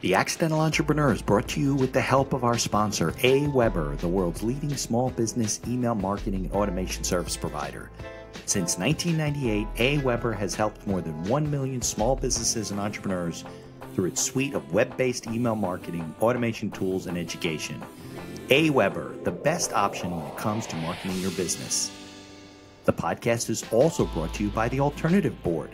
The Accidental Entrepreneur is brought to you with the help of our sponsor, AWeber, the world's leading small business email marketing and automation service provider. Since 1998, AWeber has helped more than 1 million small businesses and entrepreneurs through its suite of web-based email marketing, automation tools, and education. AWeber, the best option when it comes to marketing your business. The podcast is also brought to you by the Alternative Board.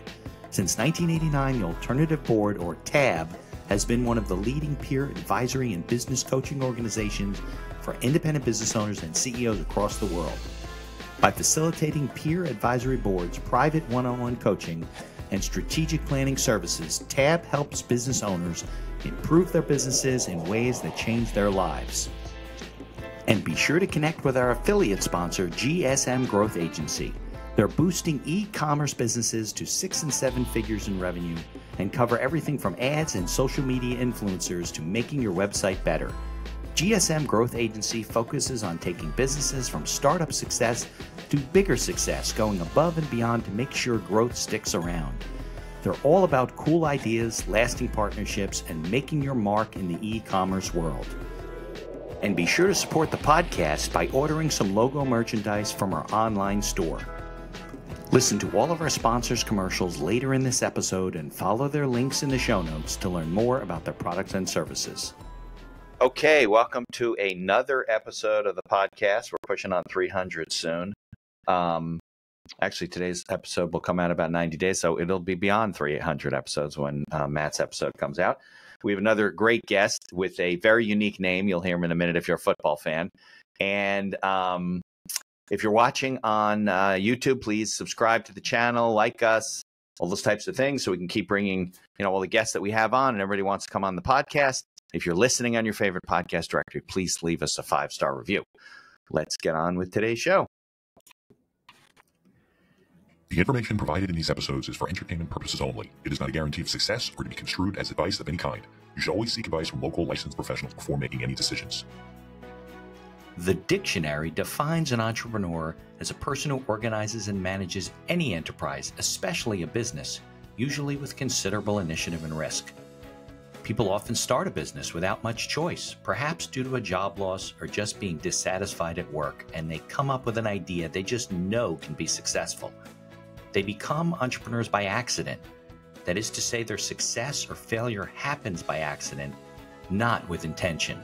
Since 1989, the Alternative Board, or TAB, has been one of the leading peer advisory and business coaching organizations for independent business owners and CEOs across the world. By facilitating peer advisory boards, private one-on-one coaching, and strategic planning services, TAB helps business owners improve their businesses in ways that change their lives. And be sure to connect with our affiliate sponsor, GSM Growth Agency. They're boosting e-commerce businesses to 6 and 7 figures in revenue and cover everything from ads and social media influencers to making your website better. GSM Growth Agency focuses on taking businesses from startup success to bigger success, going above and beyond to make sure growth sticks around. They're all about cool ideas, lasting partnerships, and making your mark in the e-commerce world. And be sure to support the podcast by ordering some logo merchandise from our online store. Listen to all of our sponsors' commercials later in this episode and follow their links in the show notes to learn more about their products and services. Okay, welcome to another episode of the podcast. We're pushing on 300 soon. Actually, today's episode will come out about 90 days, so it'll be beyond 300 episodes when Matt's episode comes out. We have another great guest with a very unique name. You'll hear him in a minute if you're a football fan. And if you're watching on YouTube, please subscribe to the channel, like us, all those types of things, so we can keep bringing, all the guests that we have on, and everybody wants to come on the podcast. If you're listening on your favorite podcast directory, please leave us a 5-star review. Let's get on with today's show. The information provided in these episodes is for entertainment purposes only. It is not a guarantee of success or to be construed as advice of any kind. You should always seek advice from local licensed professionals before making any decisions. The dictionary defines an entrepreneur as a person who organizes and manages any enterprise, especially a business, usually with considerable initiative and risk. People often start a business without much choice, perhaps due to a job loss or just being dissatisfied at work, and they come up with an idea they just know can be successful. They become entrepreneurs by accident. That is to say, their success or failure happens by accident, not with intention.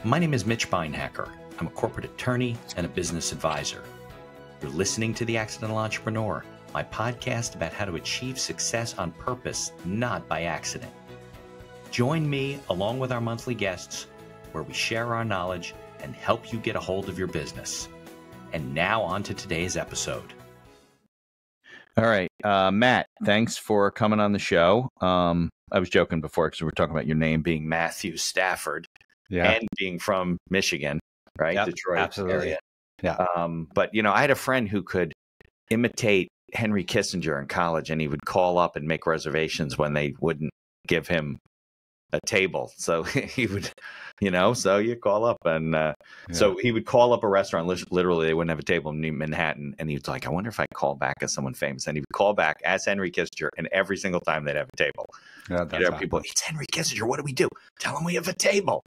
My name is Mitch Beinhacker. I'm a corporate attorney and a business advisor. You're listening to The Accidental Entrepreneur, my podcast about how to achieve success on purpose, not by accident. Join me along with our monthly guests, where we share our knowledge and help you get a hold of your business. And now on to today's episode. All right, Matt, thanks for coming on the show. I was joking before because we were talking about your name being Matthew Stafford. Yeah. And being from Michigan, right? Yep, Detroit absolutely. Area. Yeah. But, I had a friend who could imitate Henry Kissinger in college, and he would call up and make reservations when they wouldn't give him a table. So he would, so you call up and so he would call up a restaurant. Literally, they wouldn't have a table in Manhattan. And he was like, I wonder if I call back as someone famous. And he would call back as Henry Kissinger. And every single time they'd have a table. Yeah, that's people, it's Henry Kissinger. What do we do? Tell him we have a table.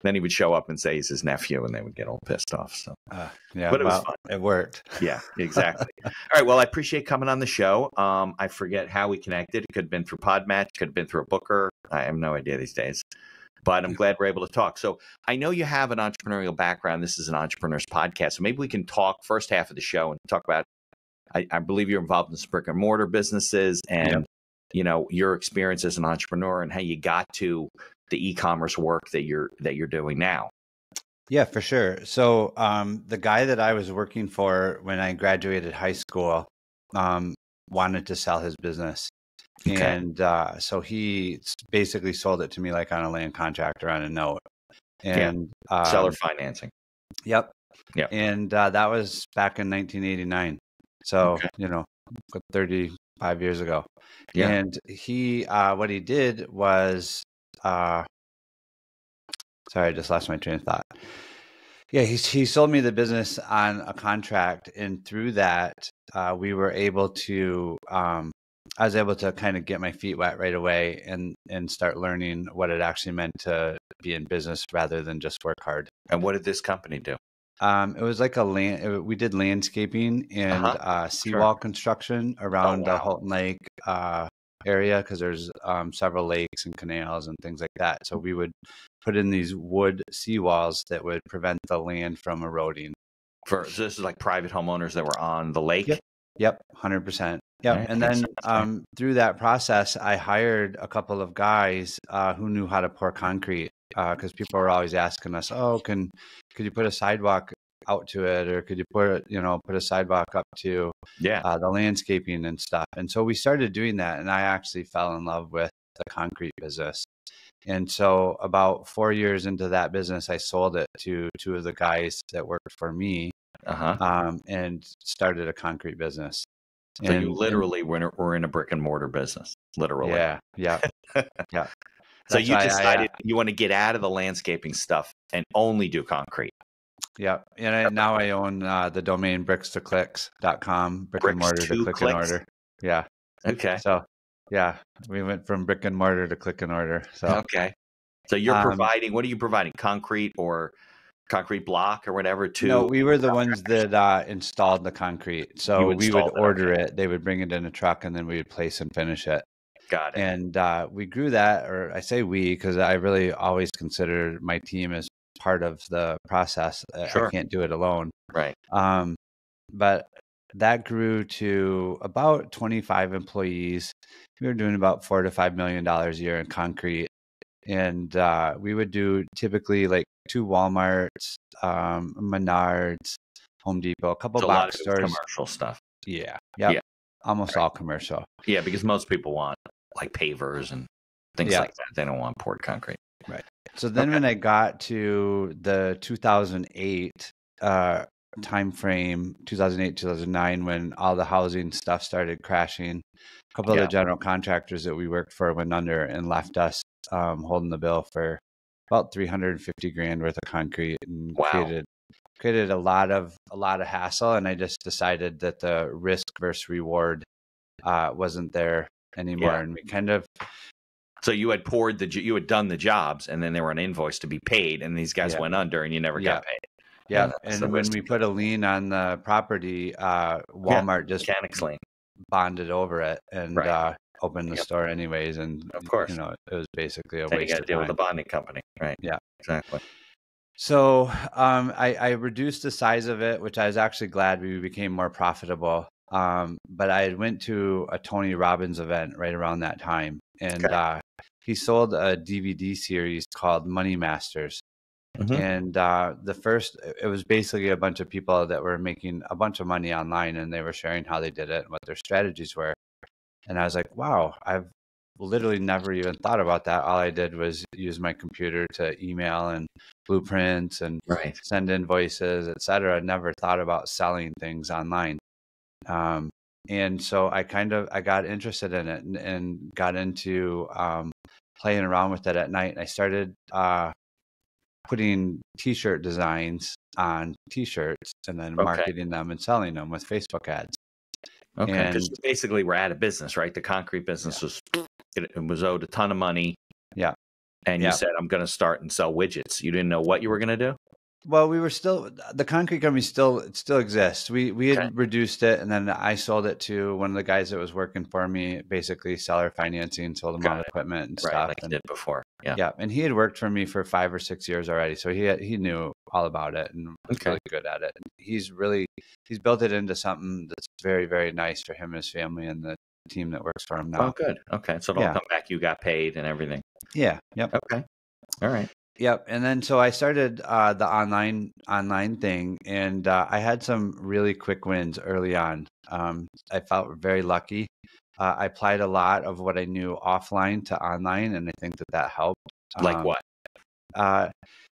Then he would show up and say he's his nephew, and they would get all pissed off. So, but it was fun. It worked. Yeah, exactly. All right. Well, I appreciate coming on the show. I forget how we connected. It could have been through Podmatch, could have been through a booker. I have no idea these days, but I'm glad we're able to talk. So I know you have an entrepreneurial background. This is an entrepreneur's podcast. So maybe we can talk first half of the show and talk about, I believe you're involved in some brick and mortar businesses and, your experience as an entrepreneur and how you got to the e-commerce work that you're doing now. Yeah, for sure. So the guy that I was working for when I graduated high school wanted to sell his business. Okay. And so he basically sold it to me like on a land contract or on a note. And seller financing. Yep. Yeah. And that was back in 1989. So, 35 years ago. Yeah. And he, what he did was, sorry, I just lost my train of thought. Yeah, he sold me the business on a contract, and through that, we were able to I was able to kind of get my feet wet right away and start learning what it actually meant to be in business rather than just work hard. And what did this company do? It was like we did landscaping and seawall construction around the Houghton Lake area, because there's several lakes and canals and things like that. So we would put in these wood seawalls that would prevent the land from eroding. So this is like private homeowners that were on the lake? Yep, 100%. Yep. Right. And then through that process, I hired a couple of guys who knew how to pour concrete, because people were always asking us, "Oh, could you put a sidewalk out to it, or could you put a sidewalk up to the landscaping and stuff?" And so we started doing that, and I actually fell in love with the concrete business. And so about 4 years into that business, I sold it to two of the guys that worked for me, and started a concrete business. So you literally were in a brick and mortar business, literally. Yeah. Yeah. So you decided you want to get out of the landscaping stuff and only do concrete. Yeah. And now I own the domain brickstoclicks.com, brick and mortar to click and order. Yeah. Okay. So yeah, we went from brick and mortar to click and order. So okay. So you're providing, what are you providing? Concrete or concrete block or whatever to? No, we were the ones that installed the concrete. So we would order it, they would bring it in a truck, and then we would place and finish it. Got it. And we grew that, or I say we, because I really always consider my team as part of the process. Sure. I can't do it alone. Right. But that grew to about 25 employees. We were doing about $4 to $5 million a year in concrete. And we would do typically like 2 Walmarts, Menards, Home Depot, a couple box stores. Commercial stuff. Yeah. Yep. Yeah. Almost all commercial. Yeah, because most people want like pavers and things like that. They don't want poured concrete. Right. So then when I got to the 2008 time frame, 2008, 2009, when all the housing stuff started crashing, a couple of the general contractors that we worked for went under and left us holding the bill for about $350,000 worth of concrete, and created a lot of hassle. And I just decided that the risk versus reward wasn't there anymore. And we kind of. So you had you had done the jobs, and then there were an invoice to be paid, and these guys went under, and you never got paid. Yeah, and when we put a lien on the property, Walmart just bonded over it and opened the store anyways. And of course, it was basically a waste of time. You got to deal with a bonding company, right? Yeah, exactly. So I reduced the size of it, which I was actually glad we became more profitable. But I went to a Tony Robbins event right around that time, and he sold a DVD series called Money Masters. Mm-hmm. And it was basically a bunch of people that were making a bunch of money online, and they were sharing how they did it and what their strategies were. And I was like, wow, I've literally never even thought about that. All I did was use my computer to email and blueprints and send invoices, etc. I never thought about selling things online. And so I got interested in it and got into playing around with it at night. And I started putting t-shirt designs on t-shirts and then marketing them and selling them with Facebook ads. Okay, because you basically were out of business, right? The concrete business was owed a ton of money. Yeah. And you said, I'm going to start and sell widgets. You didn't know what you were going to do? Well, the concrete company still exists. We had reduced it, and then I sold it to one of the guys that was working for me, basically seller financing, sold him all equipment and stuff. Like you did before. Yeah. Yeah. And he had worked for me for 5 or 6 years already. So he knew all about it and was really good at it. And he's built it into something that's very, very nice for him and his family and the team that works for him now. Oh, good. Okay. So it'll come back. You got paid and everything. Yeah. Yep. Okay. All right. Yep. And then so I started the online thing, and I had some really quick wins early on. I felt very lucky. I applied a lot of what I knew offline to online, and I think that helped. Like what?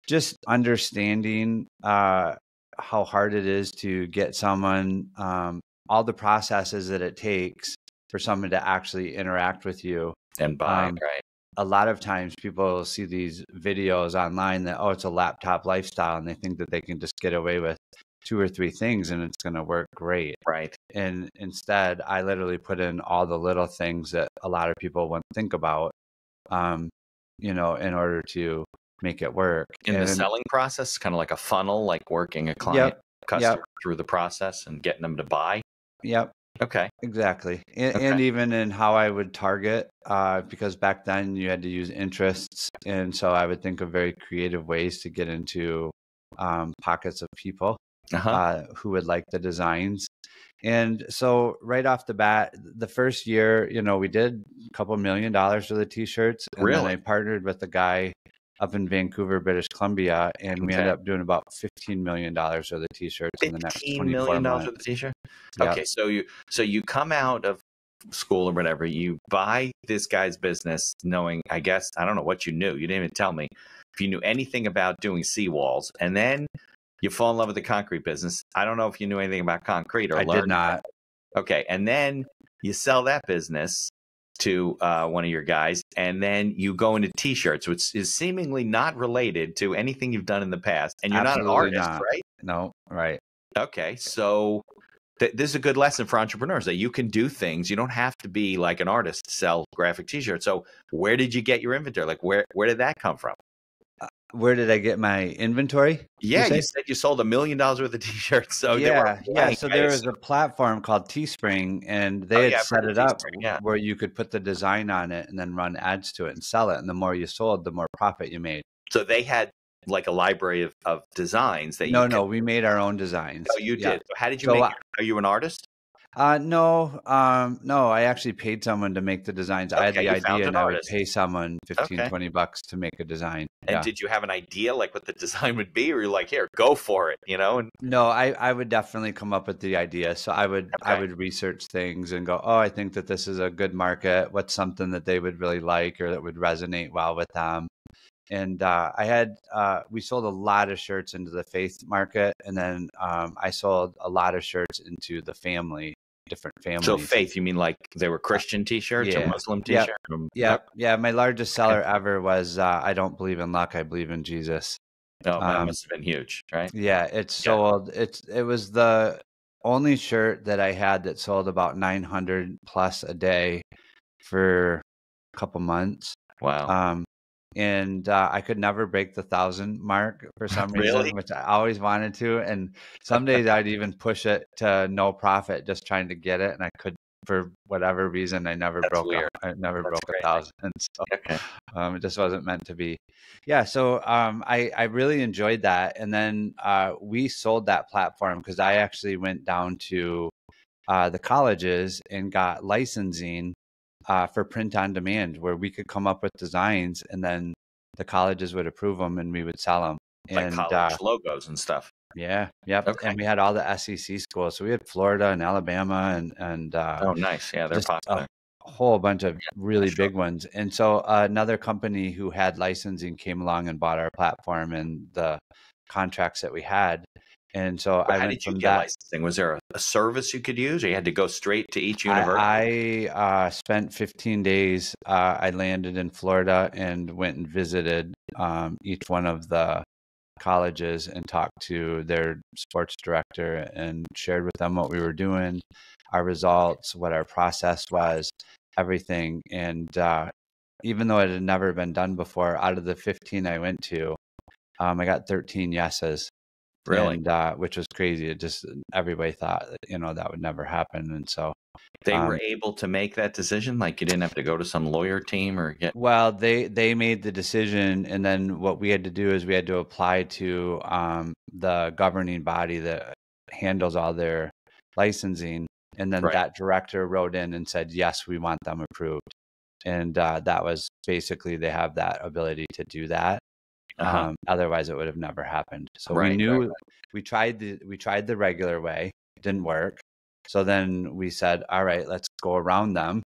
Just understanding how hard it is to get someone, all the processes that it takes for someone to actually interact with you. And buy, right. A lot of times people see these videos online that, it's a laptop lifestyle, and they think that they can just get away with 2 or 3 things and it's going to work great. Right. And instead, I literally put in all the little things that a lot of people wouldn't think about, in order to make it work. In the selling process, kind of like a funnel, like working a client customer through the process and getting them to buy. Yep. Okay. Exactly. And even in how I would target, because back then you had to use interests. And so I would think of very creative ways to get into pockets of people who would like the designs. And so right off the bat, the first year, we did a couple $1 million for the t-shirts. And then I partnered with a guy up in Vancouver, British Columbia, and we ended up doing about $15 million of the t-shirts in the next 24 months. $15 million of the t-shirt? Yep. Okay, so you come out of school or whatever, you buy this guy's business knowing, I guess, I don't know what you knew. You didn't even tell me if you knew anything about doing seawalls. And then you fall in love with the concrete business. I don't know if you knew anything about concrete or learned. I did not. Okay, and then you sell that business to one of your guys, and then you go into t-shirts, which is seemingly not related to anything you've done in the past. And you're Absolutely not an artist, right? No, right. Okay, so this is a good lesson for entrepreneurs that you can do things. You don't have to be like an artist to sell graphic t-shirts. So where did you get your inventory? Like where did that come from? Where did I get my inventory? Yeah, you said you sold $1 million worth of t-shirts. So yeah. So there was a platform called Teespring, and they had set it up where you could put the design on it and then run ads to it and sell it. And the more you sold, the more profit you made. So they had like a library of designs that No, we made our own designs. Oh, you did. So how did you make it? Are you an artist? No. I actually paid someone to make the designs. I had the idea, and I would pay someone $15-20 to make a design. And did you have an idea like what the design would be, or you're like, here, go for it, And no, I would definitely come up with the idea. So I would research things and go, oh, I think that this is a good market. What's something that they would really like or that would resonate well with them? And we sold a lot of shirts into the faith market, and then I sold a lot of shirts into the different families. So faith, you mean like they were Christian t-shirts or Muslim t-shirts? Yeah. My largest seller ever was I don't believe in luck, I believe in Jesus. Oh, that must have been huge, right? Yeah, it sold. It was the only shirt that I had that sold about 900 plus a day for a couple months. Wow. And I could never break the 1,000 mark for some reason, which I always wanted to. And some days I'd even push it to no profit, just trying to get it. And I could, for whatever reason, I never broke 1,000. And so it just wasn't meant to be. Yeah. So I really enjoyed that. And then we sold that platform because I actually went down to the colleges and got licensing for print on demand, where we could come up with designs and then the colleges would approve them and we would sell them. Like college logos and stuff. Yeah. Yep. Okay. And we had all the SEC schools. So we had Florida and Alabama and oh, nice. Yeah, they're popular. A whole bunch of really big ones. And so another company who had licensing came along and bought our platform and the contracts that we had. And so how did you get licensing? Was there a service you could use, or you had to go straight to each university? I spent 15 days. I landed in Florida and went and visited each one of the colleges and talked to their sports director and shared with them what we were doing, our results, what our process was, everything. And even though it had never been done before, out of the 15 I went to, I got 13 yeses. Really? And, which was crazy. It just, everybody thought, that would never happen. And so they were able to make that decision. Like you didn't have to go to some lawyer team or get. Well, they made the decision. And then what we had to do is we had to apply to the governing body that handles all their licensing. And then that director wrote in and said, yes, we want them approved. And that was basically, they have that ability to do that. Otherwise it would have never happened. So we knew we tried the regular way, it didn't work. So then we said, all right, let's go around them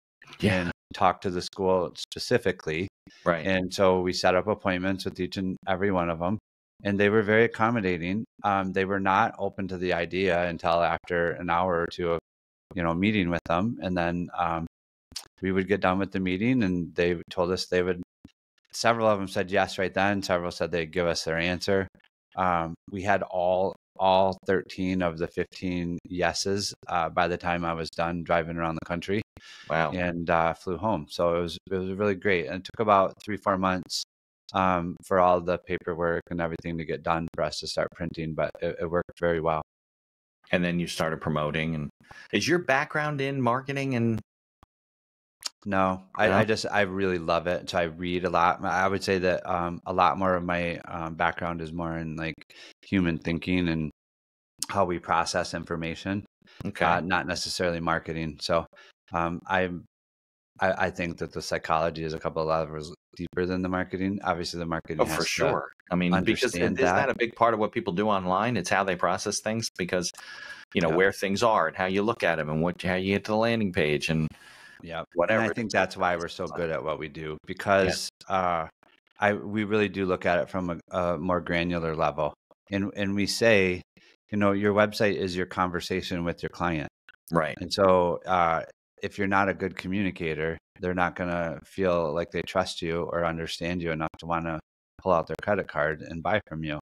and talk to the school specifically. Right. And so we set up appointments with each and every one of them, and they were very accommodating. They were not open to the idea until after an hour or two of, meeting with them. And then we would get done with the meeting and they told us they would. Several of them said yes right then. Several said they'd give us their answer. We had all all 13 of the 15 yeses by the time I was done driving around the country. Wow. And flew home. So it was really great. And it took about 3-4 months for all the paperwork and everything to get done for us to start printing, but it worked very well. And then you started promoting. And is your background in marketing? And no, I really love it. So I read a lot. I would say that a lot more of my background is more in like human thinking and how we process information, not necessarily marketing. So I think that the psychology is a couple of levels deeper than the marketing. Obviously, the marketing has for sure. I mean, because isn't that a big part of what people do online? It's how they process things, because where things are and how you look at them and how you get to the landing page and whatever. And I think that's why we're so good at what we do, because we really do look at it from a more granular level, and we say, your website is your conversation with your client, right? And so if you're not a good communicator, they're not going to feel like they trust you or understand you enough to want to pull out their credit card and buy from you.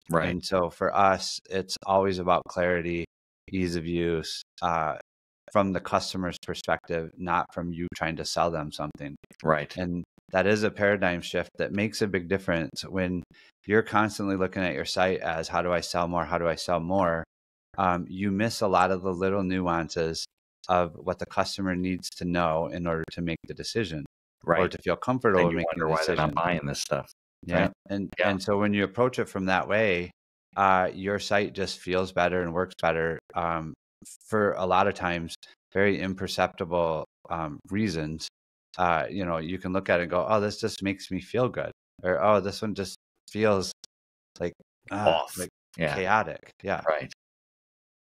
Right. And so for us, it's always about clarity, ease of use, from the customer's perspective, not from you trying to sell them something. Right. And that is a paradigm shift that makes a big difference when you're constantly looking at your site as, how do I sell more? How do I sell more? You miss a lot of the little nuances of what the customer needs to know in order to make the decision, or to feel comfortable with making the decision. Why they're not buying this stuff. Yeah. Right? And so when you approach it from that way, your site just feels better and works better for a lot of times very imperceptible reasons. You can look at it and go, oh, this just makes me feel good, or oh, this one just feels like off, like chaotic. Yeah. Right.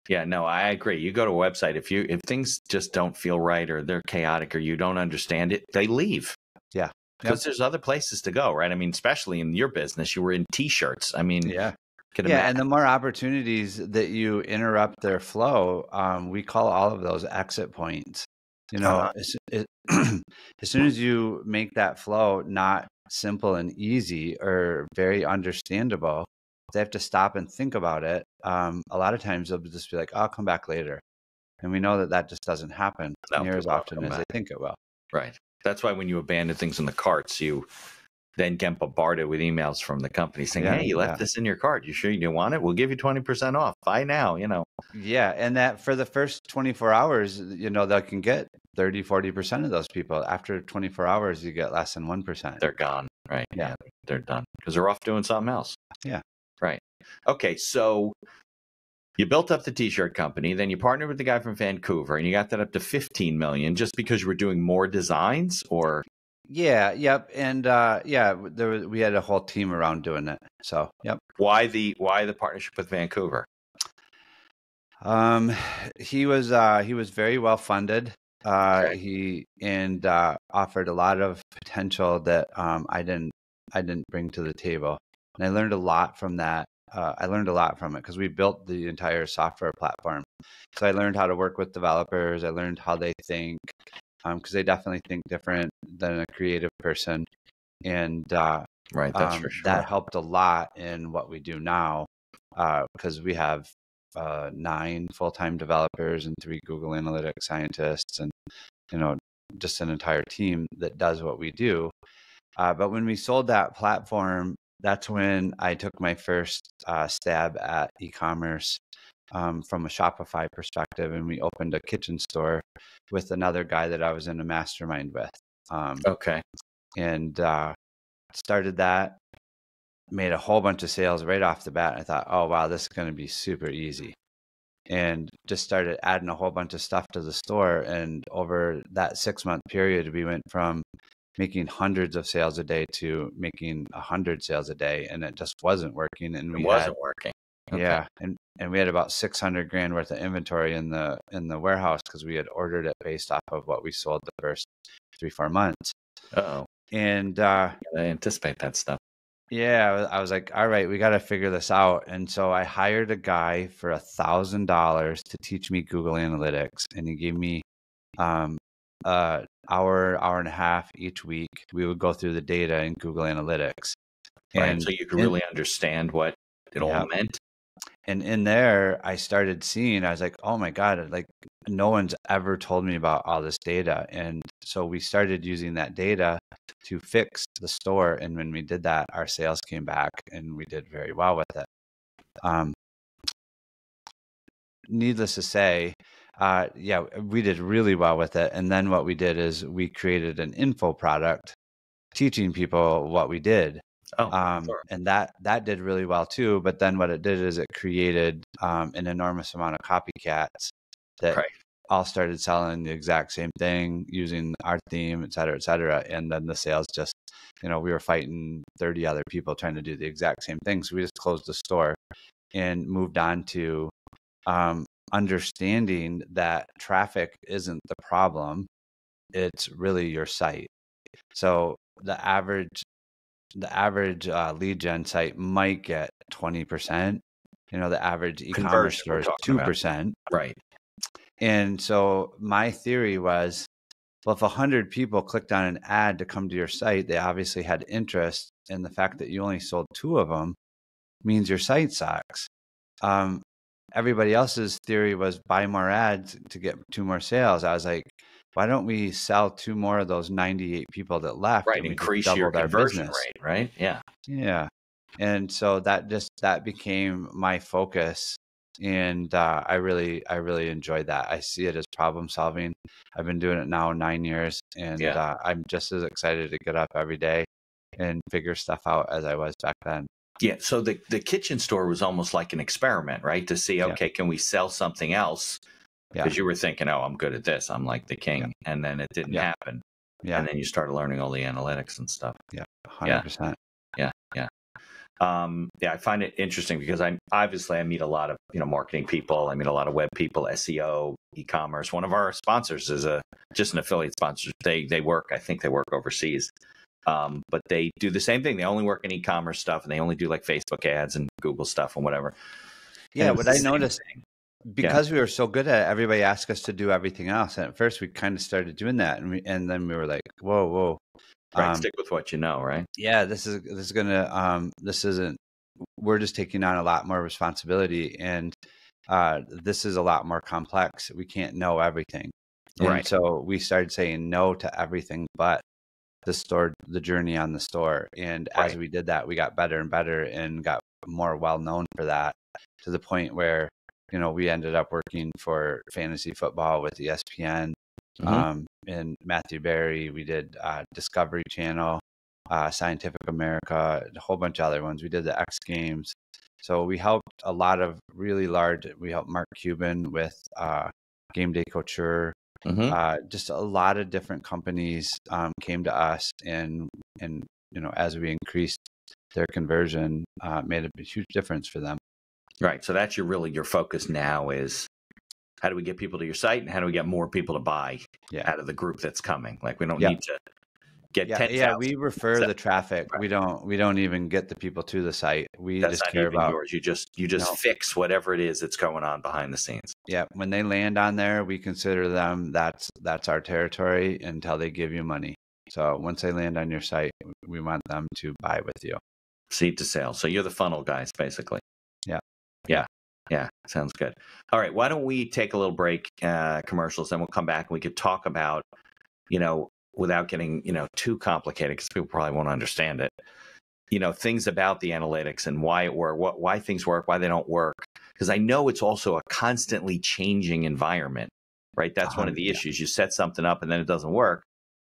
Yeah, no, I agree. You go to a website, if things just don't feel right, or they're chaotic, or you don't understand it, they leave. Yeah. Because there's other places to go, right? I mean, especially in your business, you were in t-shirts. I mean, and the more opportunities that you interrupt their flow, we call all of those exit points. As soon as you make that flow not simple and easy or very understandable, they have to stop and think about it. A lot of times they'll just be like, I'll come back later. And we know that just doesn't happen near as often as they think it will. Right. That's why when you abandon things in the carts, you then get bombarded with emails from the company saying, hey, you left this in your cart. You sure you want it? We'll give you 20% off. Buy now, Yeah. And that for the first 24 hours, they can get 30-40% of those people. After 24 hours, you get less than 1%. They're gone. Right. Yeah. They're done because they're off doing something else. Yeah. Right. Okay. So you built up the t-shirt company, then you partnered with the guy from Vancouver, and you got that up to 15 million just because you were doing more designs, or? Yeah. Yep. And we had a whole team around doing it. So, yep. Why the partnership with Vancouver? He was very well funded. He offered a lot of potential that I didn't bring to the table. And I learned a lot from that. I learned a lot from it because we built the entire software platform. So I learned how to work with developers. I learned how they think, because they definitely think different than a creative person. And that's for sure. That helped a lot in what we do now, because we have 9 full-time developers and 3 Google Analytics scientists, and just an entire team that does what we do. But when we sold that platform, that's when I took my first stab at e-commerce from a Shopify perspective, and we opened a kitchen store with another guy that I was in a mastermind with. And started that, made a whole bunch of sales right off the bat. I thought, oh, wow, this is going to be super easy. And just started adding a whole bunch of stuff to the store. And over that 6-month period, we went from making hundreds of sales a day to making 100 sales a day, and it just wasn't working. And it wasn't working. Yeah, and we had about $600,000 worth of inventory in the warehouse because we had ordered it based off of what we sold the first 3-4 months. And I anticipate that stuff. Yeah, I was like, all right, we got to figure this out. And so I hired a guy for $1,000 to teach me Google Analytics, and he gave me hour and a half each week. We would go through the data in Google Analytics, and so you could really understand what it all meant. And in there, I started seeing, I was like, oh my God, like no one's ever told me about all this data. And so we started using that data to fix the store. And when we did that, our sales came back and we did very well with it. Needless to say, yeah, we did really well with it. And then what we did is we created an info product teaching people what we did. Sure. And that did really well too. But then what it did is it created an enormous amount of copycats that all started selling the exact same thing using our theme, et cetera, et cetera. And then the sales just, we were fighting 30 other people trying to do the exact same thing. So we just closed the store and moved on to understanding that traffic isn't the problem. It's really your site. So the average lead gen site might get 20%. The average e-commerce store is 2%. Right. And so my theory was, well, if 100 people clicked on an ad to come to your site, they obviously had interest. And the fact that you only sold 2 of them means your site sucks. Everybody else's theory was buy more ads to get 2 more sales. I was like, why don't we sell 2 more of those 98 people that left? Right. And we Increase your conversion rate, right? Yeah. Yeah. And so that became my focus. And I really enjoyed that. I see it as problem solving. I've been doing it now 9 years, and I'm just as excited to get up every day and figure stuff out as I was back then. Yeah. So the kitchen store was almost like an experiment, right? To see, okay, can we sell something else? Because you were thinking, oh, I'm good at this. I'm like the king. Yeah. And then it didn't happen. Yeah. And then you started learning all the analytics and stuff. Yeah. 100%. Yeah. Yeah. I find it interesting because I meet a lot of, marketing people. I meet a lot of web people, SEO, e-commerce. One of our sponsors is just an affiliate sponsor. I think they work overseas. But they do the same thing. They only work in e-commerce stuff, and they only do like Facebook ads and Google stuff and whatever. Yeah. What I noticed, because we were so good at it, everybody asked us to do everything else. And at first we kind of started doing that. And then we were like, whoa. Right, stick with what you know, right? Yeah, we're just taking on a lot more responsibility, and this is a lot more complex. We can't know everything. And so we started saying no to everything but the journey on the store. And as we did that, we got better and better and got more well-known for that, to the point where, we ended up working for fantasy football with ESPN. And Matthew Berry, we did Discovery Channel, Scientific America, a whole bunch of other ones. We did the X Games. So we helped a lot of we helped Mark Cuban with Game Day Couture. Just a lot of different companies came to us, and as we increased their conversion, made a huge difference for them. Right. So that's your focus now is, how do we get people to your site, and how do we get more people to buy out of the group that's coming? Like, we don't need to get 10,000. Yeah, we refer the traffic. Right. We don't even get the people to the site. That's just care about yours. You just fix whatever it is that's going on behind the scenes. Yeah, when they land on there, we consider them that's our territory until they give you money. So once they land on your site, we want them to buy with you. Seed to sale. So you're the funnel guys, basically. Yeah, sounds good. All right, why don't we take a little break, commercials, then we'll come back and we could talk about, without getting, too complicated, because people probably won't understand it, things about the analytics and why it works, why things work, why they don't work. Because I know it's also a constantly changing environment, right? That's one of the issues. You set something up and then it doesn't work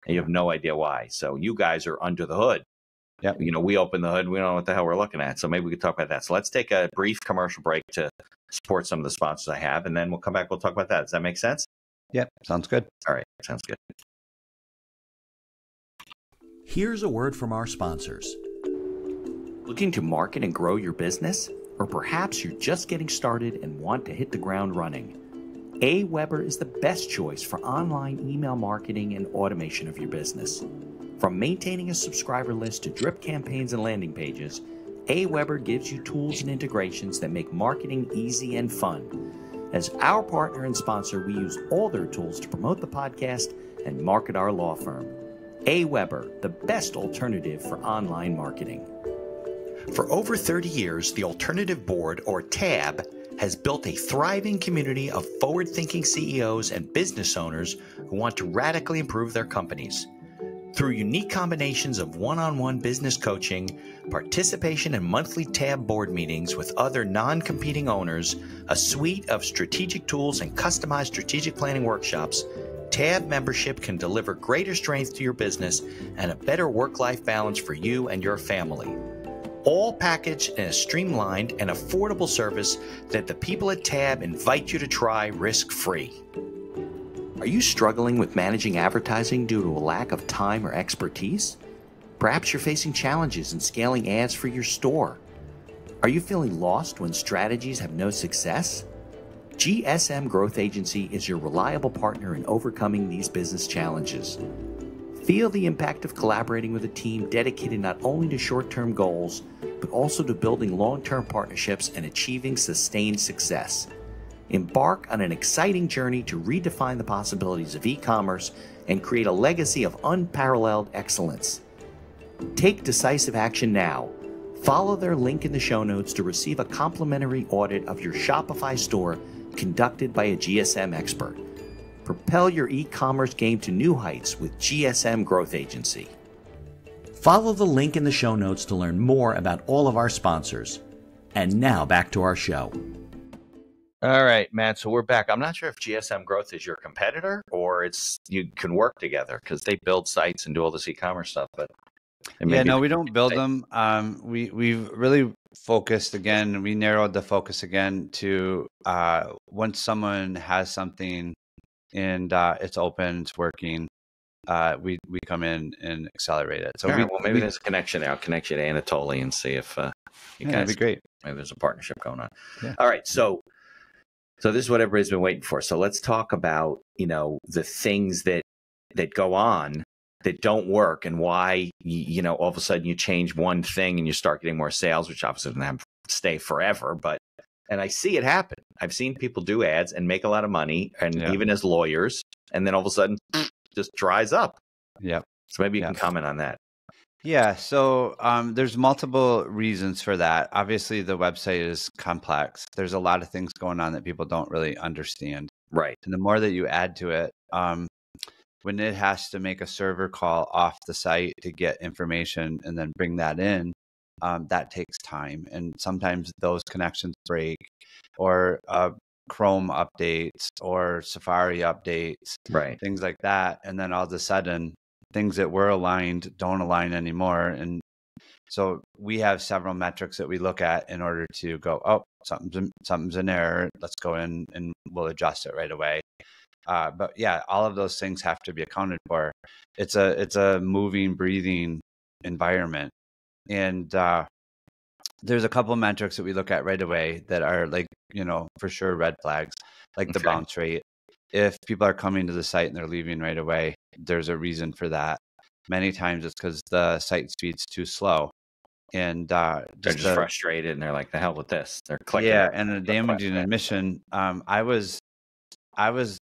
and you have no idea why. So you guys are under the hood. Yeah. We open the hood, we don't know what the hell we're looking at. So maybe we could talk about that. So let's take a brief commercial break to support some of the sponsors I have, and then we'll come back, we'll talk about that. Does that make sense? Yeah, sounds good. All right, sounds good. Here's a word from our sponsors. Looking to market and grow your business? Or perhaps you're just getting started and want to hit the ground running? AWeber is the best choice for online email marketing and automation of your business. From maintaining a subscriber list to drip campaigns and landing pages, AWeber gives you tools and integrations that make marketing easy and fun. As our partner and sponsor, we use all their tools to promote the podcast and market our law firm. AWeber, the best alternative for online marketing. For over 30 years, the Alternative Board, or TAB, has built a thriving community of forward-thinking CEOs and business owners who want to radically improve their companies. Through unique combinations of one-on-one business coaching, participation in monthly TAB board meetings with other non-competing owners, a suite of strategic tools, and customized strategic planning workshops, TAB membership can deliver greater strength to your business and a better work-life balance for you and your family. All packaged in a streamlined and affordable service that the people at TAB invite you to try risk-free. Are you struggling with managing advertising due to a lack of time or expertise? Perhaps you're facing challenges in scaling ads for your store. Are you feeling lost when strategies have no success? GSM Growth Agency is your reliable partner in overcoming these business challenges. Feel the impact of collaborating with a team dedicated not only to short-term goals, but also to building long-term partnerships and achieving sustained success. Embark on an exciting journey to redefine the possibilities of e-commerce and create a legacy of unparalleled excellence. Take decisive action now. Follow their link in the show notes to receive a complimentary audit of your Shopify store conducted by a GSM expert. Propel your e-commerce game to new heights with GSM Growth Agency. Follow the link in the show notes to learn more about all of our sponsors. And now back to our show. All right, Matt. So we're back. I'm not sure if GSM Growth is your competitor or it's you can work together because they build sites and do all this e-commerce stuff. But yeah, no, we don't build them. We've really focused again. We narrowed the focus again to once someone has something and it's open, it's working. We come in and accelerate it. So maybe there's a connection there. I'll connect you to Anatoly and see if you guys. That'd be great. Maybe there's a partnership going on. Yeah. All right, so this is what everybody's been waiting for. So let's talk about the things that go on that don't work and why all of a sudden you change one thing and you start getting more sales, which obviously doesn't have to stay forever, and I see it happen. I've seen people do ads and make a lot of money, and even as lawyers, and then all of a sudden just dries up. Yeah. So maybe you can comment on that. Yeah. So there's multiple reasons for that. Obviously, the website is complex. There's a lot of things going on that people don't really understand. Right. And the more that you add to it, when it has to make a server call off the site to get information and then bring that in, that takes time. And sometimes those connections break, or Chrome updates or Safari updates, right? Things like that. And then all of a sudden, things that were aligned don't align anymore. And so we have several metrics that we look at in order to go, oh, something's in error. Let's go in and we'll adjust it right away. But yeah, all of those things have to be accounted for. It's a moving, breathing environment. And there's a couple of metrics that we look at right away that are for sure red flags, like the bounce rate. If people are coming to the site and they're leaving right away, there's a reason for that. Many times it's because the site speed's too slow. And they're just frustrated and they're like, the hell with this. They're clicking. Yeah, and a damaging admission. I was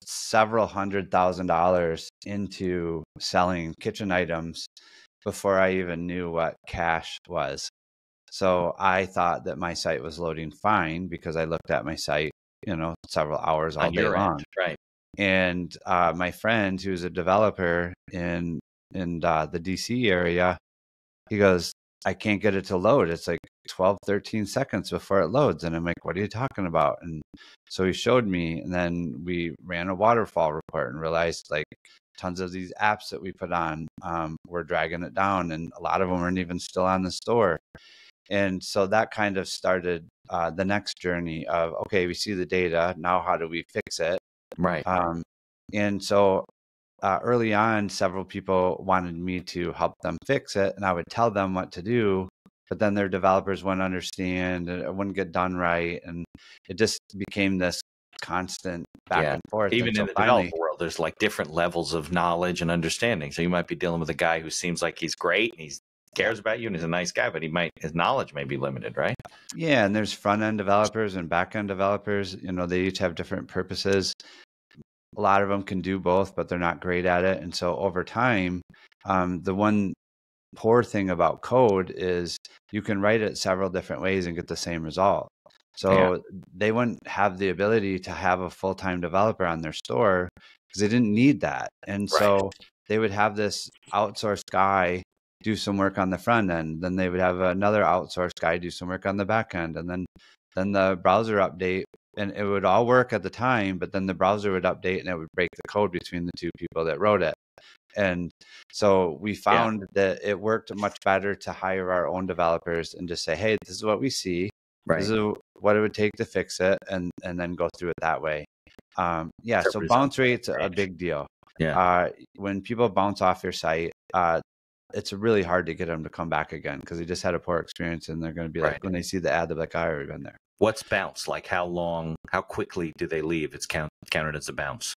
several $100,000 into selling kitchen items before I even knew what cash was. So I thought that my site was loading fine because I looked at my site, several hours all day long. Right. And my friend, who's a developer in the DC area, he goes, I can't get it to load. It's like 12, 13 seconds before it loads. And I'm like, what are you talking about? And so he showed me, and then we ran a waterfall report and realized tons of these apps that we put on were dragging it down, and a lot of them aren't even still on the store. And so that kind of started the next journey of, okay, we see the data. Now, how do we fix it? Right. And so early on, several people wanted me to help them fix it, and I would tell them what to do, but then their developers wouldn't understand, and it wouldn't get done right. And it just became this constant back and forth. Even in the developer world, there's different levels of knowledge and understanding. So you might be dealing with a guy who seems like he's great and he cares about you and he's a nice guy, but his knowledge may be limited, right? Yeah, and there's front-end developers and back-end developers. They each have different purposes. A lot of them can do both, but they're not great at it. And so over time, the one poor thing about code is you can write it several different ways and get the same result. So they wouldn't have the ability to have a full-time developer on their store because they didn't need that. And so they would have this outsourced guy do some work on the front end. Then they would have another outsourced guy do some work on the back end. And then the browser update, and it would all work at the time, but then the browser would update and it would break the code between the two people that wrote it. And so we found that it worked much better to hire our own developers and just say, hey, this is what we see. This is what it would take to fix it, and then go through it that way. So bounce rate's a big deal. When people bounce off your site, it's really hard to get them to come back again because they just had a poor experience, and they're going to be like, when they see the ad, they're like, I already been there. What's bounce? Like how long, how quickly do they leave? It's counted as a bounce.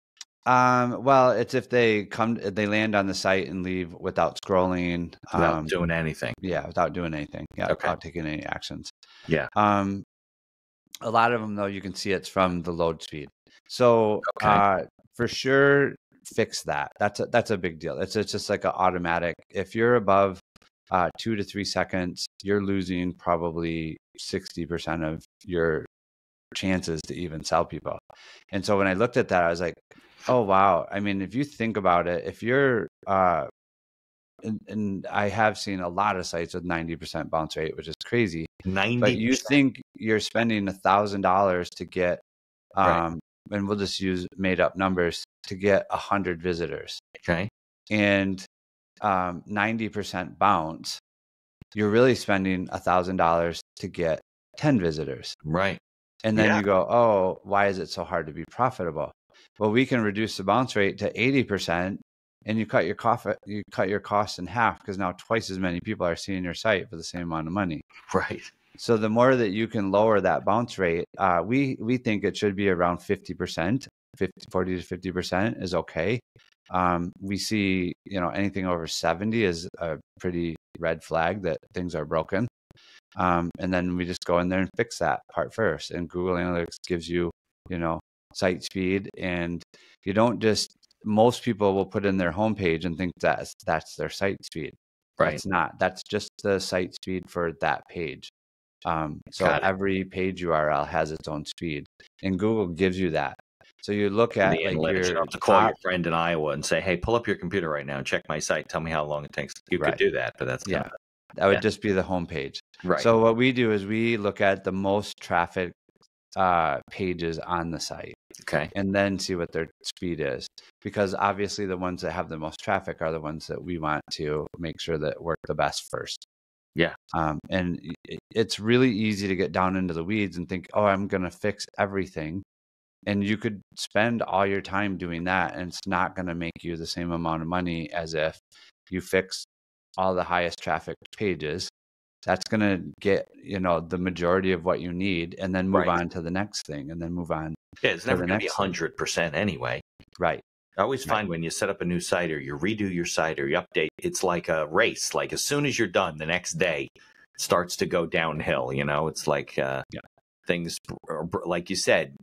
Well, it's if they land on the site and leave without scrolling, without doing anything. Without doing anything. Without taking any actions. A lot of them, though, you can see it's from the load speed. So for sure, fix that. That's a big deal. It's just like an automatic. If you're above 2 to 3 seconds, you're losing probably 60% of your chances to even sell people. And so when I looked at that, I was like, oh, wow. I mean, if you think about it, if you're, and I have seen a lot of sites with 90% bounce rate, which is crazy. 90%. But you think you're spending $1,000 to get, and we'll just use made up numbers, to get 100 visitors. And 90% bounce, you're really spending $1,000 to get 10 visitors. And then you go, oh, why is it so hard to be profitable? Well, we can reduce the bounce rate to 80%, and you cut your costs in half because now twice as many people are seeing your site for the same amount of money. So the more that you can lower that bounce rate, we think it should be around 50%. 40 to 50% is okay. We see, anything over 70 is a pretty red flag that things are broken. And then we just go in there and fix that part first. And Google Analytics gives you, site speed, and you don't just, most people will put in their homepage and think that's their site speed. It's not. That's just the site speed for that page. So every page URL has its own speed, and Google gives you that. So you look at you have to call your friend in Iowa and say, hey, pull up your computer right now and check my site. Tell me how long it takes. You could do that, but that's that would just be the homepage. So what we do is we look at the most traffic pages on the site. And then see what their speed is, because obviously the ones that have the most traffic are the ones that we want to make sure that work the best first. And it's really easy to get down into the weeds and think, oh, I'm going to fix everything. And you could spend all your time doing that, and it's not going to make you the same amount of money as if you fix all the highest traffic pages. That's going to get, the majority of what you need, and then move on to the next thing, and then move on. It's never going to be 100% anyway. I always find when you set up a new site, or you redo your site, or you update, it's like a race. Like as soon as you're done, the next day it starts to go downhill. It's like things, like you said,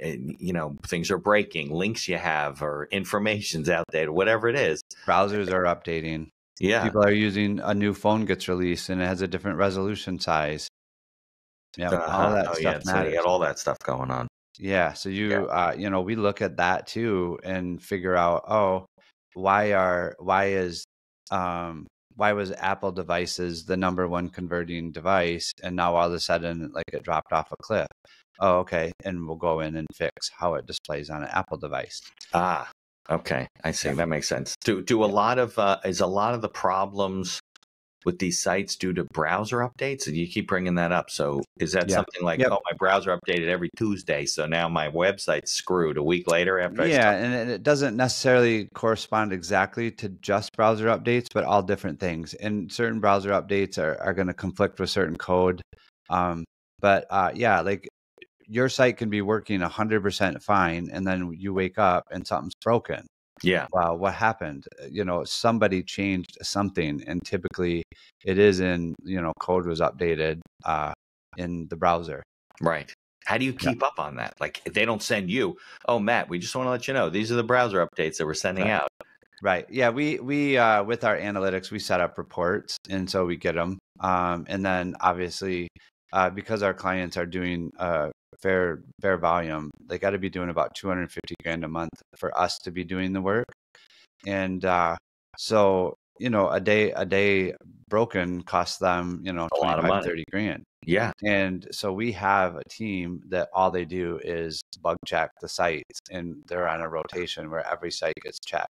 things are breaking, links you have, or information's outdated, whatever it is. Browsers are updating. People are using a new phone gets released and it has a different resolution size. All that stuff matters. So you got all that stuff going on. So we look at that too and figure out, why was Apple devices the #1 converting device, and now all of a sudden it dropped off a cliff? And we'll go in and fix how it displays on an Apple device. Okay, I see. That makes sense. Is a lot of the problems with these sites due to browser updates? And you keep bringing that up. So is that something like, my browser updated every Tuesday, so now my website's screwed a week later after and it doesn't necessarily correspond exactly to just browser updates, but all different things. And certain browser updates are going to conflict with certain code. Your site can be working 100% fine, and then you wake up and something's broken. Wow, what happened? Somebody changed something, and typically it is in, code was updated in the browser. How do you keep up on that? Like, they don't send you, oh, Matt, we just want to let you know, these are the browser updates that we're sending out. Right. Yeah. We with our analytics, we set up reports, and so we get them. And then obviously, because our clients are doing fair volume, they got to be doing about 250 grand a month for us to be doing the work. And so, a day broken costs them, A lot of 25, money. 30 grand. Yeah. And so we have a team that all they do is bug check the sites, and they're on a rotation where every site gets checked.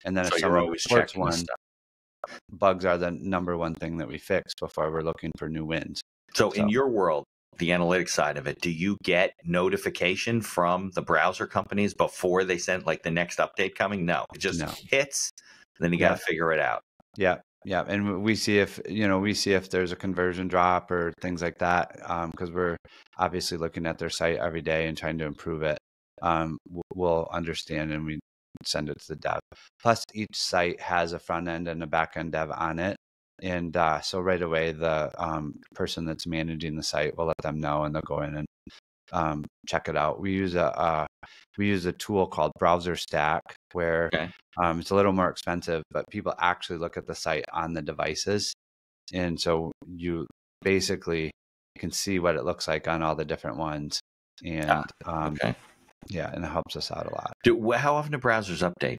And then So if you're someone always reports checking this one, stuff. bugs are the number one thing that we fix before we're looking for new wins. So in your world, the analytics side of it, do you get notification from the browser companies before they send like the next update coming? No, it just hits. Then you got to figure it out. Yeah. Yeah. And we see if there's a conversion drop or things like that. Cause we're obviously looking at their site every day and trying to improve it. We'll understand, and we send it to the dev. Plus each site has a front end and a back end dev on it. And so right away, the person that's managing the site will let them know, and they'll go in and check it out. We use a tool called Browser Stack, where it's a little more expensive, but people actually look at the site on the devices, and so you basically can see what it looks like on all the different ones. And yeah, and it helps us out a lot. How often do browsers update?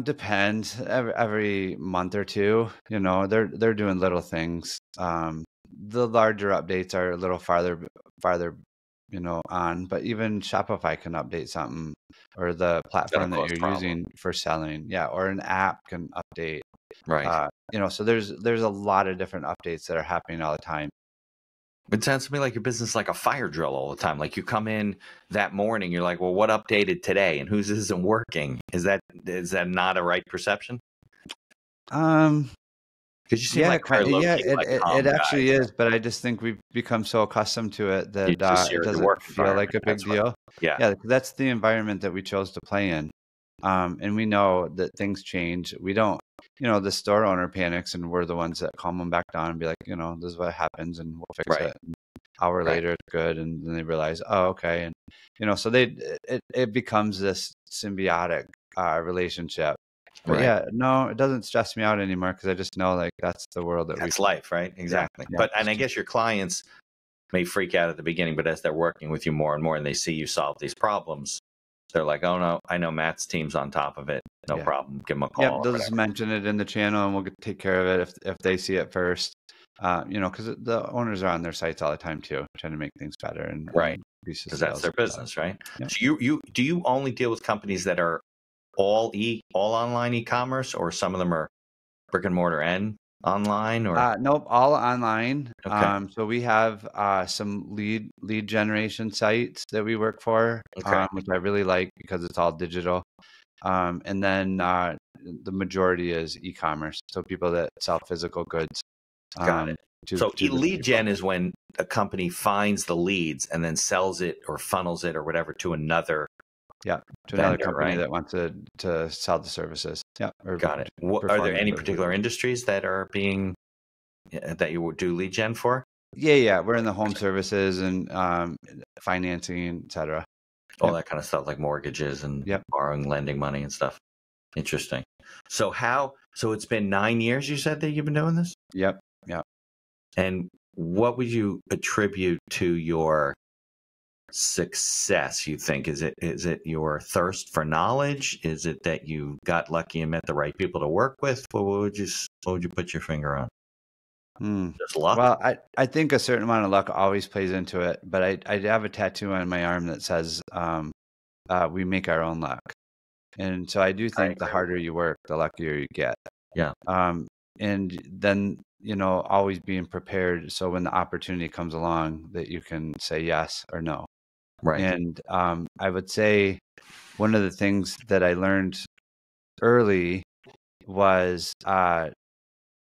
Depends. Every month or two, they're doing little things. The larger updates are a little farther, on, but even Shopify can update something, or the platform that you're using for selling. Yeah. Or an app can update. Right. So there's a lot of different updates that are happening all the time. It sounds to me like your business is like a fire drill all the time. Like you come in that morning, you're like, well, what updated today and whose isn't working? Is that not a right perception? Because you seem like it actually is, but I just think we've become so accustomed to it that it doesn't feel like a big deal. Yeah, that's the environment that we chose to play in. And we know that things change. We don't, the store owner panics, and we're the ones that calm them back down and be like, this is what happens, and we'll fix it. And an hour later, it's good, and then they realize, oh, okay, and so it becomes this symbiotic relationship. But no, it doesn't stress me out anymore, because I just know like that's the world that's life, right? Exactly. Yeah. But I guess your clients may freak out at the beginning, but as they're working with you more and more, and they see you solve these problems, they're like, oh no, I know Matt's team's on top of it. No problem. Give them a call. Yeah, they'll just mention it in the channel, and we'll take care of it if they see it first. Because the owners are on their sites all the time too, trying to make things better and because that's their business, right? Yeah. So do you only deal with companies that are all online e-commerce, or some of them are brick and mortar and online, or nope, all online. Okay. So we have some lead generation sites that we work for, which I really like because it's all digital. And then the majority is e-commerce, so people that sell physical goods. Got it. So lead gen is when a company finds the leads and then sells it or funnels it or whatever to another another company that wants to sell the services. Got it. Are there any particular industries that are being that you would do lead gen for? Yeah, we're in the home services and financing, etc. All that kind of stuff, like mortgages and borrowing, lending money and stuff. Interesting. So it's been 9 years, you said, that you've been doing this? Yep. And what would you attribute to your success, you think? Is it your thirst for knowledge? Is it that you got lucky and met the right people to work with? What would you put your finger on? Just luck? Well, I think a certain amount of luck always plays into it, but I have a tattoo on my arm that says we make our own luck. And so I do think the harder you work, the luckier you get. Yeah. And then, always being prepared, so when the opportunity comes along that you can say yes or no. Right. And I would say one of the things that I learned early was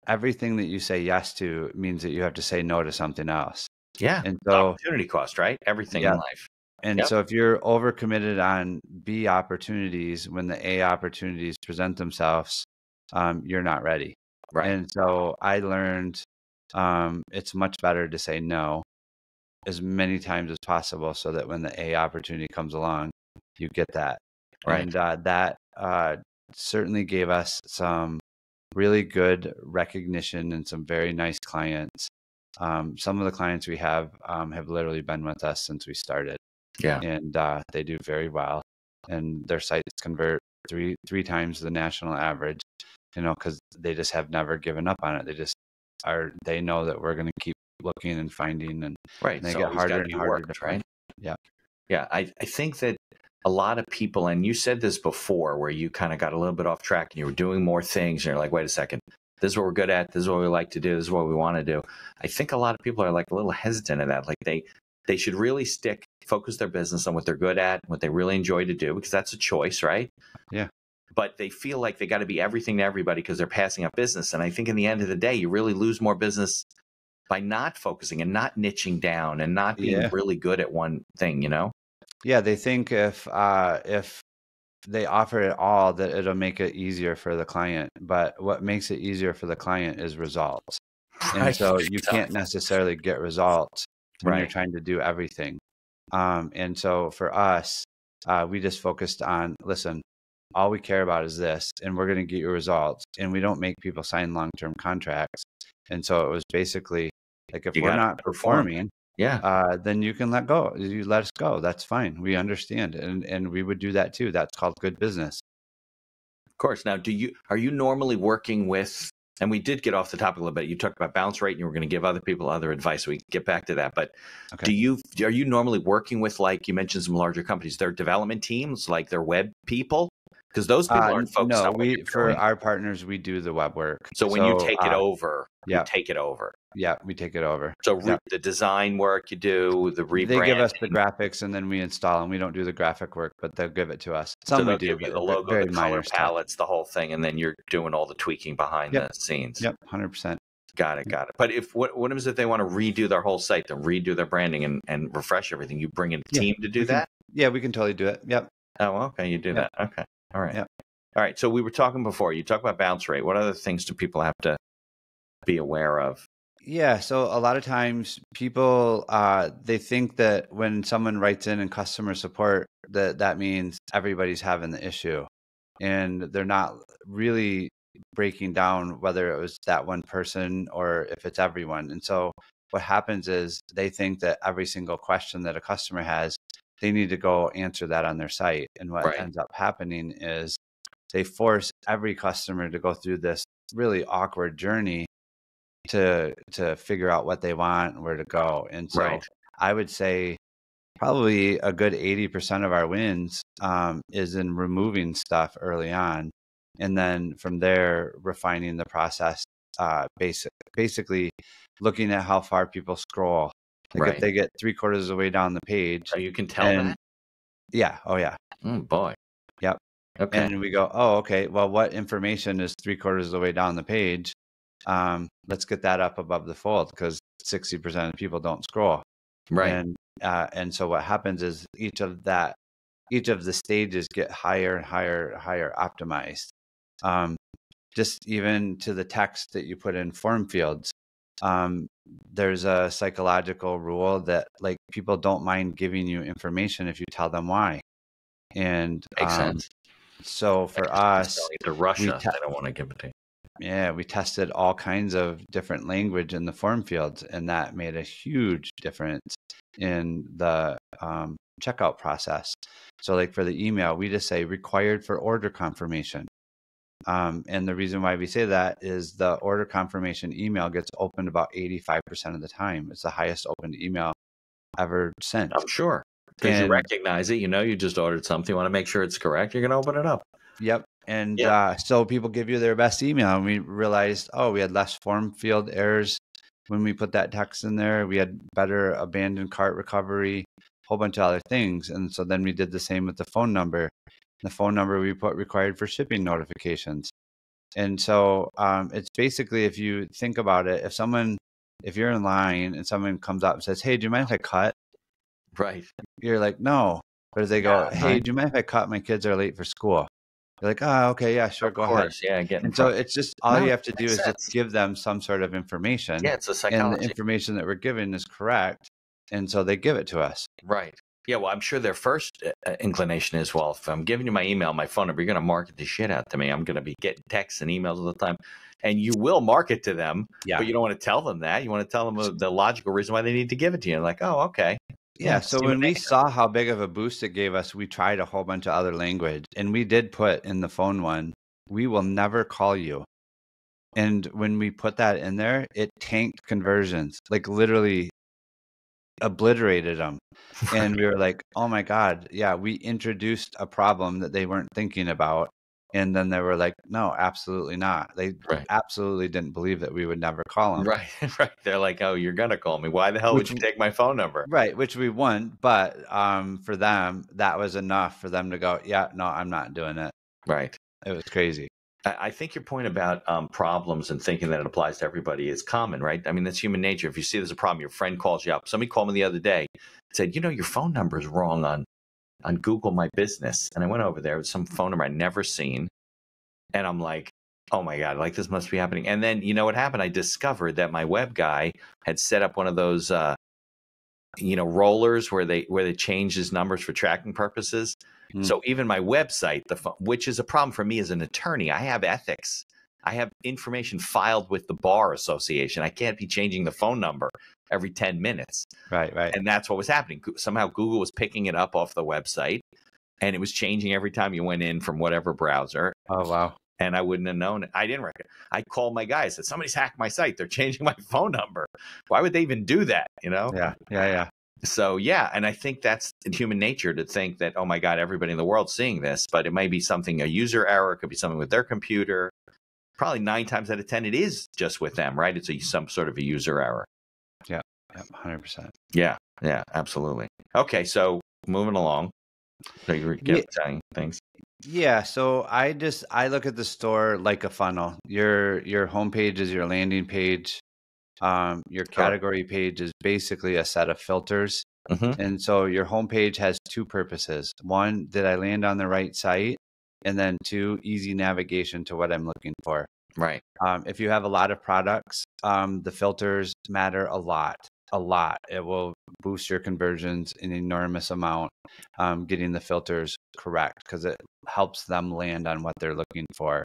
everything that you say yes to means that you have to say no to something else. Yeah. And so opportunity cost, right? Everything in life. And so if you're overcommitted on B opportunities, when the A opportunities present themselves, you're not ready. Right. And so I learned it's much better to say no as many times as possible, so that when the A opportunity comes along, you get that. Right. And that certainly gave us some really good recognition and some very nice clients. Some of the clients we have literally been with us since we started. Yeah. And they do very well. And their sites convert three times the national average, because they just have never given up on it. They know that we're going to keep looking and finding, and Right. and they So get it's harder gotta and be harder worked, to find. right? Yeah. Yeah. I think that a lot of people, and you said this before, where you kind of got a little bit off track and you were doing more things and you're like, wait a second, this is what we're good at. This is what we like to do. This is what we want to do. I think a lot of people are like a little hesitant of that. Like they should really focus their business on what they're good at, what they really enjoy to do, because that's a choice, right? Yeah. But they feel like they got to be everything to everybody because they're passing up business. And I think in the end of the day, you really lose more business by not focusing and not niching down and not being really good at one thing, Yeah, they think if they offer it all, that it'll make it easier for the client. But what makes it easier for the client is results. And Right. so you can't necessarily get results when you're Right. trying to do everything. And so for us, we just focused on, listen, all we care about is this, and we're going to get you results. And we don't make people sign long-term contracts. And so it was basically like, if You we're gotta not perform. performing, Yeah. then you can let go. You let us go. That's fine. We understand. And we would do that too. That's called good business. Of course. Now, are you normally working with, and we did get off the topic a little bit. You talked about bounce rate and you were going to give other people other advice. We can get back to that. But Okay. are you normally working with, like you mentioned, some larger companies, their development teams, like their web people? Because those people aren't focused No, on what you're for doing. our partners, we do the web work. So when you take it over, yeah. you take it over. Yeah, we take it over. So the design work you do, the rebranding. They give us the graphics and then we install them. We don't do the graphic work, but they'll give it to us. Some we do, give you the but logo, very the minor color palettes, the whole thing, and then you're doing all the tweaking behind the scenes. Yep, 100%. Got it. But what is it they want to redo their whole site, to redo their branding and refresh everything? You bring in a team to do that? Yeah, we can totally do it. Yep. Oh, okay. You do that. Okay. All right. Yep. All right. So we were talking before. You talk about bounce rate. What other things do people have to be aware of? Yeah. So a lot of times people, they think that when someone writes in customer support, that means everybody's having the issue. And they're not really breaking down whether it was that one person or if it's everyone. And so what happens is they think that every single question that a customer has, they need to go answer that on their site. And what ends up happening is they force every customer to go through this really awkward journey to figure out what they want and where to go. And so I would say probably a good 80% of our wins is in removing stuff early on. And then from there, refining the process, basically looking at how far people scroll. Like if they get 3/4 of the way down the page. Oh, you can tell that? Yeah. Oh, yeah. Oh, boy. Yep. Okay. And we go, oh, okay. Well, what information is 3/4 of the way down the page? Let's get that up above the fold, because 60% of people don't scroll. Right. And so what happens is each of the stages get higher and higher optimized. Just even to the text that you put in form fields. There's a psychological rule that like people don't mind giving you information if you tell them why. And makes sense. So for us, to Russia, they don't want to give it to you. Yeah, we tested all kinds of different language in the form fields, and that made a huge difference in the checkout process. So like for the email, we just say required for order confirmation. And the reason why we say that is the order confirmation email gets opened about 85% of the time. It's the highest opened email ever sent. I'm sure. Because you recognize it, you just ordered something, you want to make sure it's correct, you're going to open it up. Yep. And so people give you their best email, and we realized, we had less form field errors when we put that text in there. We had better abandoned cart recovery, a whole bunch of other things. And so then we did the same with the phone number. The phone number we put required for shipping notifications. And so it's basically, if you think about it, if you're in line and someone comes up and says, hey, do you mind if I cut? Right. You're like, no. But if they go, hey, do you mind if I cut? My kids are late for school. You're like, oh, okay, yeah, sure, go ahead. Yeah, and so it's just all you have to do is just give them some sort of information. Yeah, it's a psychology. And the information that we're given is correct. And so they give it to us. Right. Yeah, well, I'm sure their first inclination is, well, if I'm giving you my email, my phone number, you're going to market the shit out to me. I'm going to be getting texts and emails all the time. And you will market to them, but you don't want to tell them that. You want to tell them the logical reason why they need to give it to you. Like, oh, okay. Yeah, so when we saw how big of a boost it gave us, we tried a whole bunch of other language. And we did put in the phone one, we will never call you. And when we put that in there, it tanked conversions, like literally obliterated them. And we were like, oh my God, yeah, we introduced a problem that they weren't thinking about. And then they were like, no, absolutely not. They absolutely didn't believe that we would never call them. Right. They're like, oh, you're going to call me. Why the hell would you take my phone number? Right, which we wouldn't. But for them, that was enough for them to go, yeah, no, I'm not doing it. Right. It was crazy. I think your point about problems and thinking that it applies to everybody is common, right? I mean, that's human nature. If you see there's a problem, your friend calls you up. Somebody called me the other day, said, your phone number is wrong on Google My Business. And I went over there with some phone number I'd never seen. And I'm like, oh my God, like this must be happening. And then, you know what happened? I discovered that my web guy had set up one of those, rollers where they change his numbers for tracking purposes. So even my website, which is a problem for me as an attorney, I have ethics. I have information filed with the Bar Association. I can't be changing the phone number every 10 minutes. Right. And that's what was happening. Somehow Google was picking it up off the website, and it was changing every time you went in from whatever browser. Oh, wow. And I wouldn't have known it. I didn't reckon. I called my guy. I said, somebody's hacked my site. They're changing my phone number. Why would they even do that? Yeah. So, yeah. And I think that's human nature to think that, oh my God, everybody in the world's seeing this, but it may be a user error. It could be something with their computer. Probably 9 times out of 10, it is just with them, right? It's some sort of a user error. Yeah. 100%. Yeah, absolutely. Okay. So moving along. So you were saying things. Yeah, so I look at the store like a funnel. Your homepage is your landing page. Your category page is basically a set of filters. And so your homepage has 2 purposes. 1, did I land on the right site? And then 2, easy navigation to what I'm looking for. Right. If you have a lot of products, the filters matter a lot. It will boost your conversions an enormous amount, getting the filters correct, because it helps them land on what they're looking for,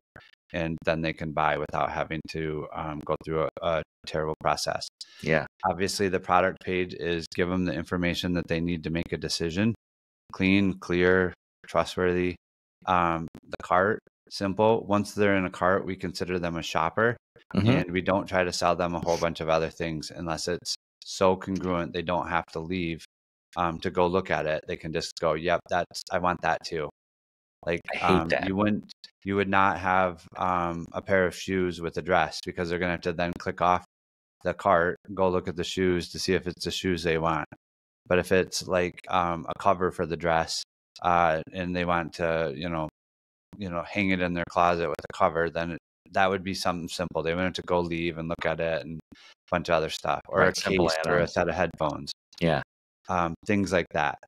and then they can buy without having to go through a terrible process. Yeah. Obviously, the product page is give them the information that they need to make a decision. Clean, clear, trustworthy. The cart, simple. Once they're in a cart, we consider them a shopper, and we don't try to sell them a whole bunch of other things unless it's so congruent they don't have to leave to go look at it. They can just go, yep, I want that too. Like I hate that. You would not have a pair of shoes with a dress, because they're gonna have to then click off the cart, go look at the shoes to see if it's the shoes they want. But if it's like a cover for the dress, and they want to hang it in their closet with a cover, then that would be something simple. They wouldn't have to go leave and look at it and a bunch of other stuff, or a case or a set of headphones. Yeah. Things like that.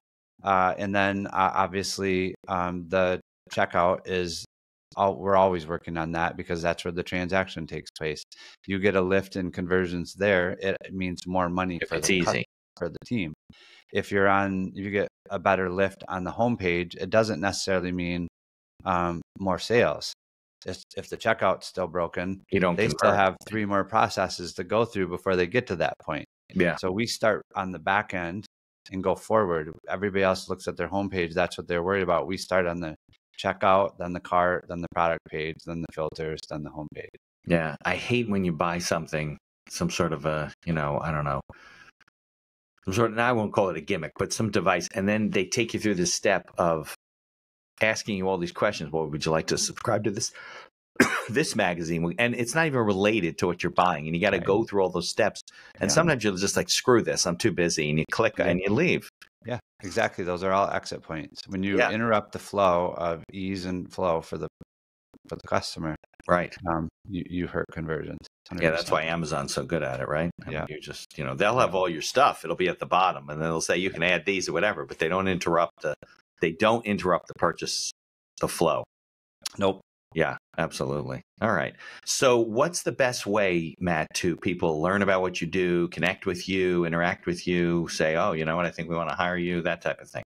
And then obviously the checkout is, we're always working on that, because that's where the transaction takes place. You get a lift in conversions there, it means more money for the team. If you get a better lift on the homepage, it doesn't necessarily mean more sales. If the checkout's still broken, they still have 3 more processes to go through before they get to that point. Yeah. So we start on the back end and go forward. Everybody else looks at their homepage. That's what they're worried about. We start on the checkout, then the cart, then the product page, then the filters, then the homepage. Yeah. I hate when you buy something, some sort of I don't know, and I won't call it a gimmick, but some device. And then they take you through this step of asking you all these questions. Well, would you like to subscribe to this magazine? And it's not even related to what you're buying. And you got to go through all those steps. And sometimes you'll just like, screw this, I'm too busy. And you click and you leave. Yeah, exactly. Those are all exit points. When you interrupt the flow of ease and flow for the customer, right? You hurt conversions. 100%. Yeah, that's why Amazon's so good at it, right? Yeah. You just, they'll have all your stuff. It'll be at the bottom, and then they'll say you can add these or whatever, but they don't interrupt the purchase, the flow. Nope. Yeah. Absolutely. All right. So what's the best way, Matt, to people learn about what you do, connect with you, interact with you, say, oh, you know what, I think we want to hire you, that type of thing?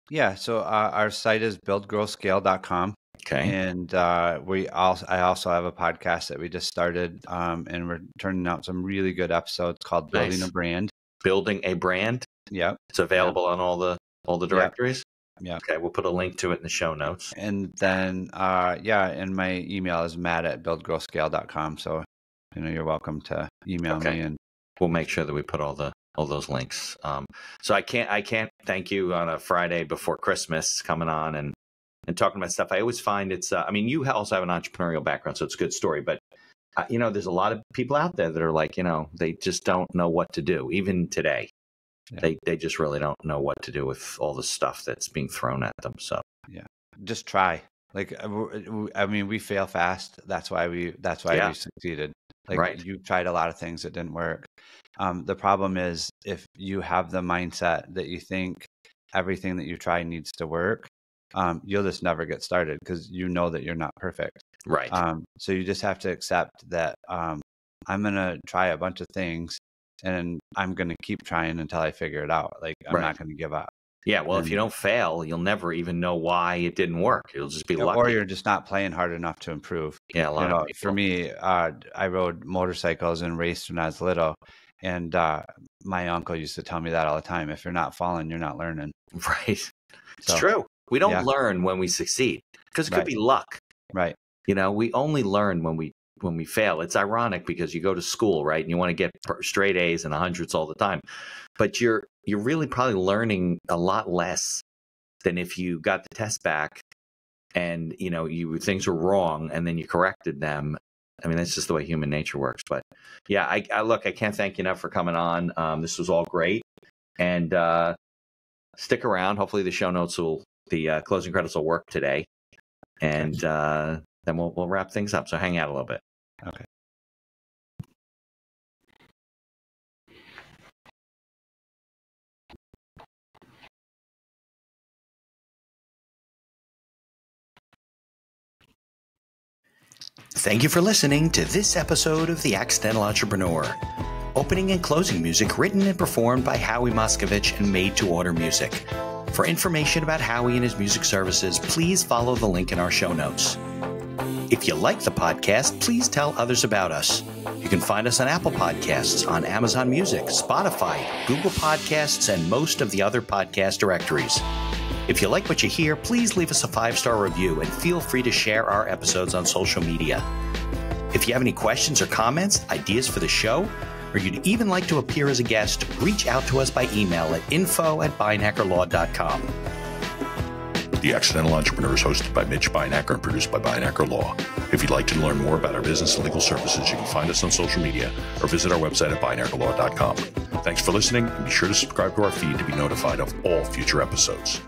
Yeah. So our site is buildgrowscale.com. Okay. And I also have a podcast that we just started, and we're turning out some really good episodes called Building a Brand. Building a Brand? Yep. It's available on all the directories? Yeah. Okay, we'll put a link to it in the show notes. And then, and my email is matt@buildgrowscale.com. So, you're welcome to email me, and we'll make sure that we put all those links. So I can't thank you on a Friday before Christmas coming on and talking about stuff. I always find it's, you also have an entrepreneurial background, so it's a good story, but there's a lot of people out there that are like, they just don't know what to do. Even today, they just really don't know what to do with all the stuff that's being thrown at them. So yeah, just try. Like, we fail fast. That's why we succeeded. Like, right. You tried a lot of things that didn't work. The problem is if you have the mindset that you think everything that you try needs to work, you'll just never get started because you know that you're not perfect. Right. So you just have to accept that I'm going to try a bunch of things and I'm going to keep trying until I figure it out. Like, I'm not going to give up. Yeah. Well, if you don't fail, you'll never even know why it didn't work. You'll just be lucky. Or you're just not playing hard enough to improve. Yeah. A lot of people. For me, I rode motorcycles and raced when I was little. And my uncle used to tell me that all the time. If you're not falling, you're not learning. Right. It's true. We don't learn when we succeed because it could be luck. Right. We only learn when we fail. It's ironic because you go to school, right, and you want to get straight A's and 100s all the time, but you're really probably learning a lot less than if you got the test back and things were wrong and then you corrected them. I mean, that's just the way human nature works. But yeah, I can't thank you enough for coming on. This was all great, and stick around. Hopefully, the show notes the closing credits will work today, and then we'll wrap things up. So hang out a little bit. Okay. Thank you for listening to this episode of The Accidental Entrepreneur. Opening and closing music written and performed by Howie Moskovich and made to order music. For information about Howie and his music services, please follow the link in our show notes. If you like the podcast, please tell others about us. You can find us on Apple Podcasts, on Amazon Music, Spotify, Google Podcasts, and most of the other podcast directories. If you like what you hear, please leave us a 5-star review and feel free to share our episodes on social media. If you have any questions or comments, ideas for the show, or you'd even like to appear as a guest, reach out to us by email at info@beinackerlaw.com. The Accidental Entrepreneur is hosted by Mitch Beinacker and produced by Beinacker Law. If you'd like to learn more about our business and legal services, you can find us on social media or visit our website at beinackerlaw.com. Thanks for listening, and be sure to subscribe to our feed to be notified of all future episodes.